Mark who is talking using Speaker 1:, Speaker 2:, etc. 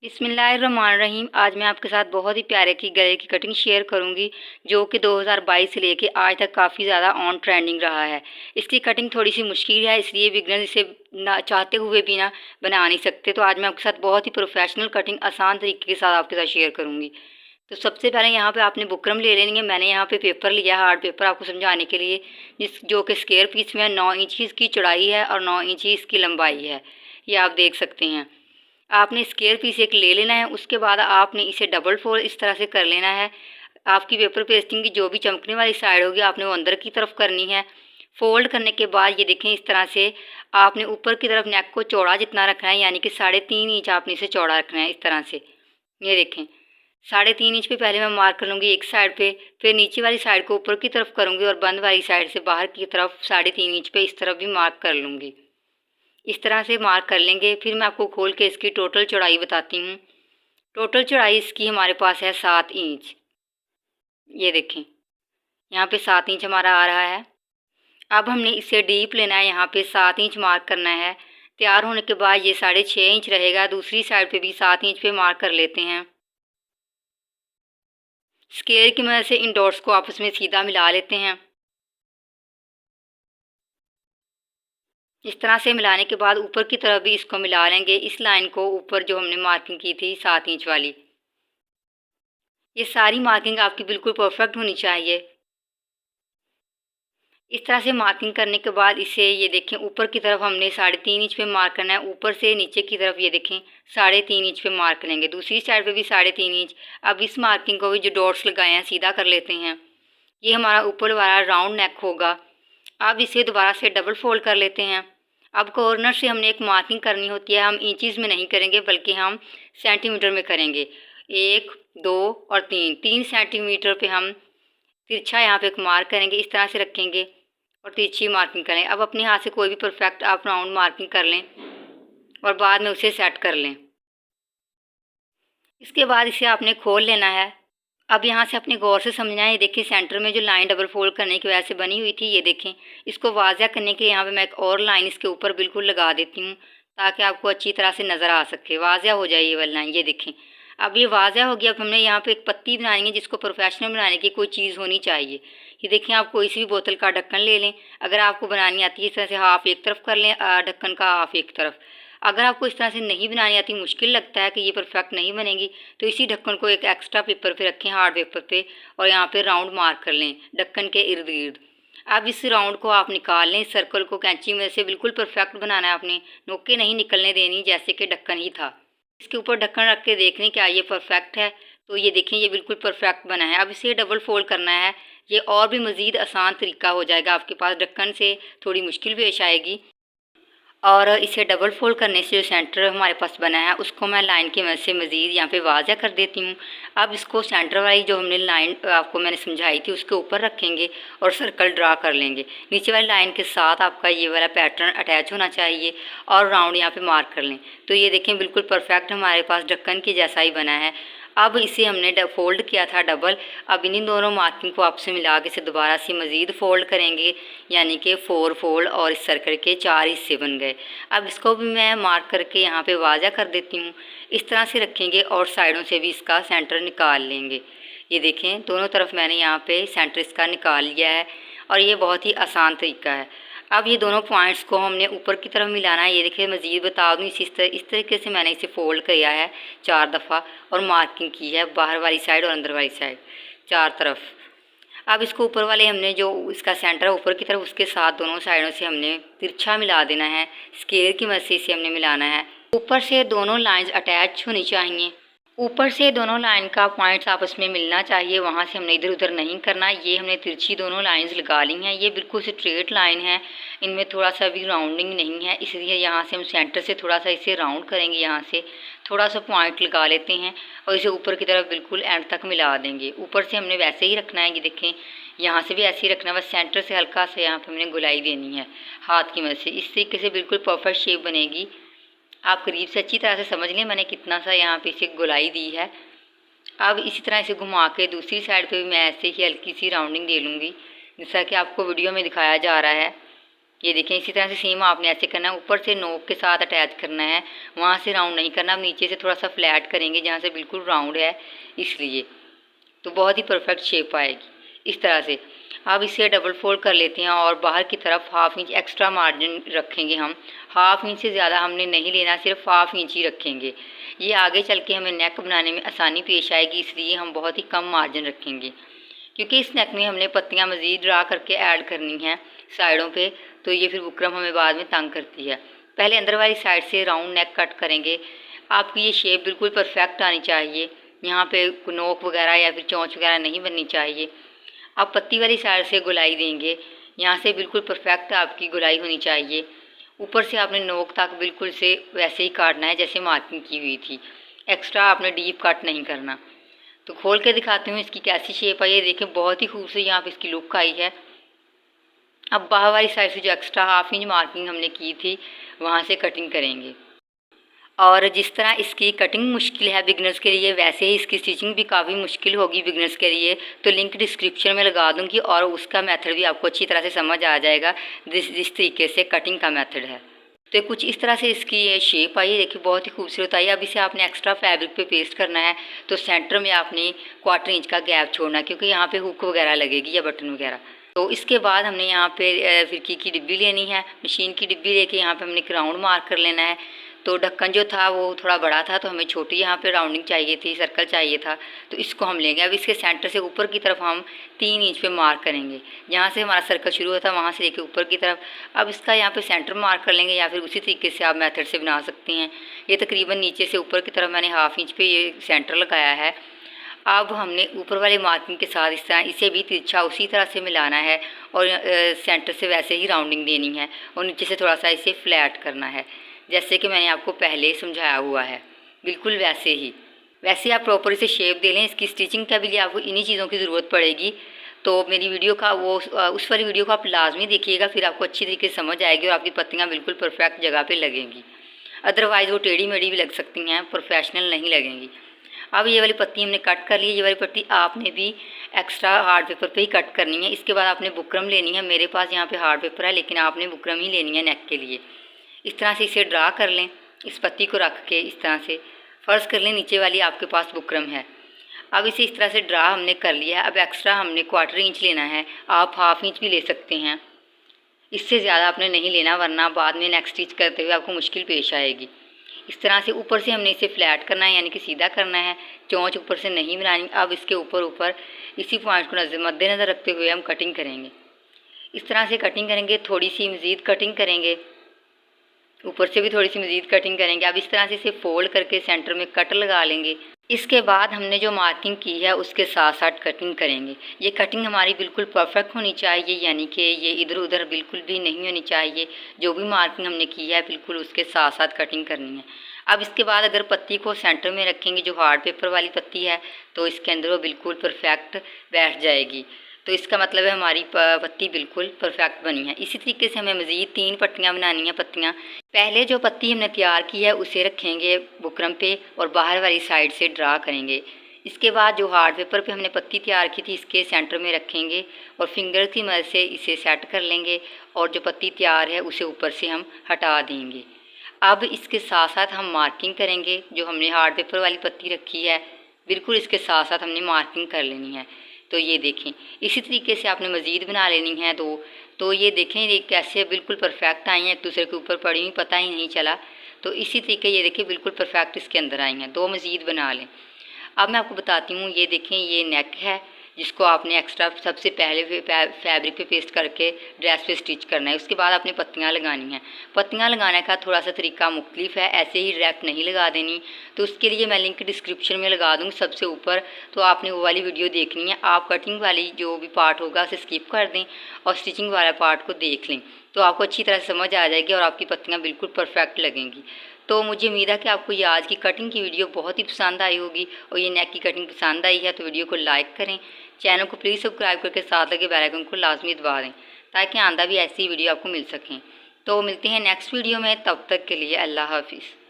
Speaker 1: बिस्मिल्लाहिर्रहमानिर्रहीम। आज मैं आपके साथ बहुत ही प्यारे की गले की कटिंग शेयर करूंगी जो कि 2022 से लेके आज तक काफ़ी ज़्यादा ऑन ट्रेंडिंग रहा है। इसकी कटिंग थोड़ी सी मुश्किल है, इसलिए बिगनर इसे ना चाहते हुए भी ना बना नहीं सकते। तो आज मैं आपके साथ बहुत ही प्रोफेशनल कटिंग आसान तरीके के साथ आपके साथ शेयर करूँगी। तो सबसे पहले यहाँ पे आपने बुकरम ले लेनी है। मैंने यहाँ पे पेपर लिया है, हार्ड पेपर, आपको समझाने के लिए, जो कि स्क्वायर पीस में 9 इंच इसकी चौड़ाई है और 9 इंच इसकी लंबाई है। ये आप देख सकते हैं। आपने स्क्वायर पीस एक ले लेना है। उसके बाद आपने इसे डबल फोल्ड इस तरह से कर लेना है। आपकी पेपर पेस्टिंग की जो भी चमकने वाली साइड होगी आपने वो अंदर की तरफ करनी है। फोल्ड करने के बाद ये देखें, इस तरह से आपने ऊपर की तरफ नेक को चौड़ा जितना रखना है, यानी कि 3.5 इंच आपने इसे चौड़ा रखना है। इस तरह से ये देखें, 3.5 इंच पे पहले मैं मार्क कर लूँगी एक साइड पे, फिर नीचे वाली साइड को ऊपर की तरफ करूँगी और बंद वाली साइड से बाहर की तरफ 3.5 इंच पे इस तरफ भी मार्क कर लूँगी। इस तरह से मार्क कर लेंगे। फिर मैं आपको खोल के इसकी टोटल चौड़ाई बताती हूँ। टोटल चौड़ाई इसकी हमारे पास है 7 इंच। ये देखें, यहाँ पे 7 इंच हमारा आ रहा है। अब हमने इसे डीप लेना है, यहाँ पे 7 इंच मार्क करना है। तैयार होने के बाद ये 6.5 इंच रहेगा। दूसरी साइड पे भी 7 इंच पे मार्क कर लेते हैं। स्केल की मदद से इन डॉट्स को आपस में सीधा मिला लेते हैं। इस तरह से मिलाने के बाद ऊपर की तरफ भी इसको मिला लेंगे, इस लाइन को ऊपर जो हमने मार्किंग की थी 7 इंच वाली। ये सारी मार्किंग आपकी बिल्कुल परफेक्ट होनी चाहिए। इस तरह से मार्किंग करने के बाद इसे ये देखें, ऊपर की तरफ हमने 3.5 इंच पे मार्क करना है। ऊपर से नीचे की तरफ ये देखें 3.5 इंच पे मार्क करेंगे। दूसरी साइड पे भी 3.5 इंच। अब इस मार्किंग को भी जो डॉट्स लगाए हैं सीधा कर लेते हैं। ये हमारा ऊपर वाला राउंड नेक होगा। अब इसे दोबारा से डबल फोल्ड कर लेते हैं। अब कॉर्नर से हमने एक मार्किंग करनी होती है। हम इंचज़ में नहीं करेंगे बल्कि हम सेंटीमीटर में करेंगे। 1, 2 और 3 सेंटीमीटर पे हम तिरछा यहाँ पे एक मार्क करेंगे। इस तरह से रखेंगे और तिरछी मार्किंग करें। अब अपने हाथ से कोई भी परफेक्ट आप राउंड मार्किंग कर लें और बाद में उसे सेट कर लें। इसके बाद इसे आपने खोल लेना है। अब यहाँ से अपने गौर से समझना है। ये देखिए, सेंटर में जो लाइन डबल फोल्ड करने की वजह से बनी हुई थी, ये देखें, इसको वाज़ह करने के लिए यहाँ पे मैं एक और लाइन इसके ऊपर बिल्कुल लगा देती हूँ ताकि आपको अच्छी तरह से नज़र आ सके, वाज़ह हो जाए ये वाली लाइन। ये देखें, अब ये वाज़ह हो गया। अब हमने यहाँ पे एक पत्ती बनानी है जिसको प्रोफेशनल बनाने की कोई चीज़ होनी चाहिए। ये देखें, आप कोई सी भी बोतल का ढक्कन ले लें। अगर आपको बनानी आती है इस तरह से हाफ एक तरफ कर लें, ढक्कन का हाफ एक तरफ। अगर आपको इस तरह से नहीं बनानी आती, मुश्किल लगता है कि ये परफेक्ट नहीं बनेगी, तो इसी ढक्कन को एक एक्स्ट्रा पेपर पे रखें, हार्ड पेपर पे, और यहाँ पे राउंड मार्क कर लें ढक्कन के इर्द गिर्द। अब इस राउंड को आप निकाल लें। इस सर्कल को कैंची में से बिल्कुल परफेक्ट बनाना है आपने, नोके नहीं निकलने देनी जैसे कि ढक्कन ही था। इसके ऊपर ढक्कन रख के देख लें क्या ये परफेक्ट है। तो ये देखें, ये बिल्कुल परफेक्ट बना है। अब इसे डबल फोल्ड करना है। ये और भी मज़ीद आसान तरीका हो जाएगा आपके पास, ढक्कन से थोड़ी मुश्किल पेश आएगी। और इसे डबल फोल्ड करने से जो सेंटर हमारे पास बना है उसको मैं लाइन की मदद से मज़ीद यहाँ पे वाज़ह कर देती हूँ। अब इसको सेंटर वाली जो हमने लाइन आपको मैंने समझाई थी उसके ऊपर रखेंगे और सर्कल ड्रा कर लेंगे। नीचे वाली लाइन के साथ आपका ये वाला पैटर्न अटैच होना चाहिए और राउंड यहाँ पे मार्क कर लें। तो ये देखें, बिल्कुल परफेक्ट हमारे पास ढक्कन की जैसा ही बना है। अब इसे हमने फोल्ड किया था डबल। अब इन्हीं दोनों मार्किंग को आपसे मिला के इसे दोबारा से मज़ीद फोल्ड करेंगे, यानी कि 4 फोल्ड, और इस सर्कल के 4 हिस्से बन गए। अब इसको भी मैं मार्क करके यहाँ पे वाज़ा कर देती हूँ। इस तरह से रखेंगे और साइडों से भी इसका सेंटर निकाल लेंगे। ये देखें, दोनों तरफ मैंने यहाँ पे सेंटर इसका निकाल लिया है और ये बहुत ही आसान तरीका है। अब ये दोनों पॉइंट्स को हमने ऊपर की तरफ मिलाना है। ये देखिए, मज़ीद बता दूँ, इस तरीके से मैंने इसे फोल्ड किया है 4 दफ़ा और मार्किंग की है बाहर वाली साइड और अंदर वाली साइड 4 तरफ। अब इसको ऊपर वाले हमने जो इसका सेंटर है ऊपर की तरफ, उसके साथ दोनों साइडों से हमने तिरछा मिला देना है। स्केल की मदद से इसे हमने मिलाना है। ऊपर से दोनों लाइंस अटैच होनी चाहिए। ऊपर से दोनों लाइन का पॉइंट्स आपस में मिलना चाहिए, वहाँ से हमने इधर उधर नहीं करना। ये हमने तिरछी दोनों लाइंस लगा ली हैं। ये बिल्कुल स्ट्रेट लाइन है, इनमें थोड़ा सा भी राउंडिंग नहीं है, इसलिए यहाँ से हम सेंटर से थोड़ा सा इसे राउंड करेंगे। यहाँ से थोड़ा सा पॉइंट लगा लेते हैं और इसे ऊपर की तरफ बिल्कुल एंड तक मिला देंगे। ऊपर से हमने वैसे ही रखना है, ये देखें, यहाँ से भी ऐसे ही रखना है, बस सेंटर से हल्का सा यहाँ पर हमने गुलाई देनी है हाथ की मदद से। इस तरीके से बिल्कुल परफेक्ट शेप बनेगी। आप करीब से अच्छी तरह से समझ लें मैंने कितना सा यहाँ पे इसे गुलाई दी है। अब इसी तरह इसे घुमा के दूसरी साइड पे भी मैं ऐसे ही हल्की सी राउंडिंग दे लूँगी, जैसा कि आपको वीडियो में दिखाया जा रहा है। ये देखें, इसी तरह से सेम आपने ऐसे करना है, ऊपर से नोक के साथ अटैच करना है, वहाँ से राउंड नहीं करना। अब नीचे से थोड़ा सा फ्लैट करेंगे जहाँ से बिल्कुल राउंड है, इसलिए तो बहुत ही परफेक्ट शेप आएगी इस तरह से। अब इसे डबल फोल्ड कर लेते हैं और बाहर की तरफ 1/2 इंच एक्स्ट्रा मार्जिन रखेंगे हम। 1/2 इंच से ज़्यादा हमने नहीं लेना, सिर्फ 1/2 इंच ही रखेंगे। ये आगे चल के हमें नेक बनाने में आसानी पेश आएगी, इसलिए हम बहुत ही कम मार्जिन रखेंगे, क्योंकि इस नेक में हमने पत्तियां मज़ीद ड्रा करके ऐड करनी हैं साइडों पे, तो ये फिर बुकरम हमें बाद में तंग करती है। पहले अंदर वाली साइड से राउंड नेक कट करेंगे। आपकी ये शेप बिल्कुल परफेक्ट आनी चाहिए, यहाँ पे नोक वगैरह या फिर चोंच वगैरह नहीं बननी चाहिए। आप पत्ती वाली साइड से गुलाई देंगे, यहाँ से बिल्कुल परफेक्ट आपकी गुलाई होनी चाहिए। ऊपर से आपने नोक तक बिल्कुल से वैसे ही काटना है जैसे मार्किंग की हुई थी, एक्स्ट्रा आपने डीप कट नहीं करना। तो खोल के दिखाती हूँ इसकी कैसी शेप आई है। देखें, बहुत ही खूबसूरत यहाँ पे इसकी लुक आई है। अब बाहर वाली साइड से जो एक्स्ट्रा 1/2 इंच मार्किंग हमने की थी, वहाँ से कटिंग करेंगे। और जिस तरह इसकी कटिंग मुश्किल है बिगनर्स के लिए, वैसे ही इसकी स्टिचिंग भी काफ़ी मुश्किल होगी बिगनर्स के लिए। तो लिंक डिस्क्रिप्शन में लगा दूंगी और उसका मेथड भी आपको अच्छी तरह से समझ आ जाएगा, जिस तरीके से कटिंग का मेथड है। तो कुछ इस तरह से इसकी ये शेप आई है, देखिए बहुत ही खूबसूरत आई है। अब इसे आपने एक्स्ट्रा फैब्रिक पे पेस्ट करना है, तो सेंटर में आपने 1/4 इंच का गैप छोड़ना है, क्योंकि यहाँ पे हुक वगैरह लगेगी या बटन वगैरह। तो इसके बाद हमने यहाँ पे फिरकी की डिब्बी लेनी है, मशीन की डिब्बी लेके यहाँ पे हमने एक राउंड मार्क कर लेना है। तो ढक्कन जो था वो थोड़ा बड़ा था, तो हमें छोटी यहाँ पे राउंडिंग चाहिए थी, सर्कल चाहिए था, तो इसको हम लेंगे। अब इसके सेंटर से ऊपर की तरफ हम 3 इंच पे मार्क करेंगे, जहाँ से हमारा सर्कल शुरू होता है वहाँ से लेके ऊपर की तरफ। अब इसका यहाँ पे सेंटर मार्क कर लेंगे, या फिर उसी तरीके से आप मेथड से बना सकते हैं। ये तकरीबन नीचे से ऊपर की तरफ मैंने 1/2 इंच पे ये सेंटर लगाया है। अब हमने ऊपर वाले मार्किंग के साथ इस तरह इसे भी तिरछा उसी तरह से मिलाना है, और सेंटर से वैसे ही राउंडिंग देनी है, और नीचे से थोड़ा सा इसे फ्लैट करना है, जैसे कि मैंने आपको पहले समझाया हुआ है, बिल्कुल वैसे ही। वैसे आप प्रॉपर इसे शेप दे लें। इसकी स्टिचिंग का भी लिए आपको इन्हीं चीज़ों की ज़रूरत पड़ेगी, तो मेरी वीडियो का उस वाली वीडियो को आप लाजमी देखिएगा, फिर आपको अच्छी तरीके से समझ आएगी और आपकी पत्तियाँ बिल्कुल परफेक्ट जगह पे लगेंगी। अदरवाइज़ वो टेढ़ी मेढ़ी भी लग सकती हैं, प्रोफेशनल नहीं लगेंगी। अब ये वाली पत्ती हमने कट कर ली है। ये वाली पत्ती आपने भी एक्स्ट्रा हार्ड पेपर पे ही कट करनी है। इसके बाद आपने बुकरम लेनी है। मेरे पास यहाँ पे हार्ड पेपर है, लेकिन आपने बुकरम ही लेनी है नेक के लिए। इस तरह से इसे ड्रा कर लें, इस पत्ती को रख के इस तरह से फ़र्ज़ कर लें नीचे वाली आपके पास बुकरम है। अब इसे इस तरह से ड्रा हमने कर लिया है। अब एक्स्ट्रा हमने 1/4 इंच लेना है, आप 1/2 इंच भी ले सकते हैं, इससे ज़्यादा आपने नहीं लेना, वरना बाद में नेक स्टिच करते हुए आपको मुश्किल पेश आएगी। इस तरह से ऊपर से हमने इसे फ्लैट करना है, यानी कि सीधा करना है, चोंच ऊपर से नहीं बनानी। अब इसके ऊपर इसी पॉइंट को मद्देनज़र रखते हुए हम कटिंग करेंगे। इस तरह से कटिंग करेंगे, थोड़ी सी मज़ीद कटिंग करेंगे, ऊपर से भी थोड़ी सी मज़ीद कटिंग करेंगे। अब इस तरह से इसे फोल्ड करके सेंटर में कट लगा लेंगे। इसके बाद हमने जो मार्किंग की है उसके साथ साथ कटिंग करेंगे। ये कटिंग हमारी बिल्कुल परफेक्ट होनी चाहिए, यानी कि ये इधर उधर बिल्कुल भी नहीं होनी चाहिए। जो भी मार्किंग हमने की है बिल्कुल उसके साथ साथ कटिंग करनी है। अब इसके बाद अगर पत्ती को सेंटर में रखेंगे, जो हार्ड पेपर वाली पत्ती है, तो इसके अंदर वो बिल्कुल परफेक्ट बैठ जाएगी। तो इसका मतलब है हमारी पत्ती बिल्कुल परफेक्ट बनी है। इसी तरीके से हमें मज़ीद 3 पट्टियाँ बनानी हैं। पत्तियाँ पहले जो पत्ती हमने तैयार की है उसे रखेंगे बुकरम पे और बाहर वाली साइड से ड्रा करेंगे। इसके बाद जो हार्ड पेपर पे हमने पत्ती तैयार की थी इसके सेंटर में रखेंगे और फिंगर की मदद से इसे सेट कर लेंगे, और जो पत्ती तैयार है उसे ऊपर से हम हटा देंगे। अब इसके साथ साथ हम मार्किंग करेंगे। जो हमने हार्ड पेपर वाली पत्ती रखी है बिल्कुल इसके साथ साथ हमने मार्किंग कर लेनी है। तो ये देखें, इसी तरीके से आपने मज़ीद बना लेनी है दो। तो ये देखें ये कैसे बिल्कुल परफेक्ट आई हैं, एक दूसरे के ऊपर पड़ी हुई, पता ही नहीं चला। तो इसी तरीके ये देखें बिल्कुल परफेक्ट इसके अंदर आई हैं। 2 मज़ीद बना लें। अब मैं आपको बताती हूँ, ये देखें ये नेक है जिसको आपने एक्स्ट्रा सबसे पहले फैब्रिक पे पेस्ट करके ड्रेस पे स्टिच करना है। उसके बाद आपने पत्तियाँ लगानी हैं। पत्तियाँ लगाने का थोड़ा सा तरीका मुख्तलिफ है, ऐसे ही डायरेक्ट नहीं लगा देनी। तो उसके लिए मैं लिंक डिस्क्रिप्शन में लगा दूँगी सबसे ऊपर, तो आपने वो वाली वीडियो देखनी है। आप कटिंग वाली जो भी पार्ट होगा उसे स्किप कर दें और स्टिचिंग वाला पार्ट को देख लें, तो आपको अच्छी तरह से समझ आ जाएगी और आपकी पत्तियाँ बिल्कुल परफेक्ट लगेंगी। तो मुझे उम्मीद है कि आपको ये आज की कटिंग की वीडियो बहुत ही पसंद आई होगी, और ये नेक की कटिंग पसंद आई है तो वीडियो को लाइक करें, चैनल को प्लीज़ सब्सक्राइब करके साथ लगे बेल आइकन को लाजमी दबा दें, ताकि आंदा भी ऐसी वीडियो आपको मिल सकें। तो मिलते हैं नेक्स्ट वीडियो में, तब तक के लिए अल्लाह हाफिज़।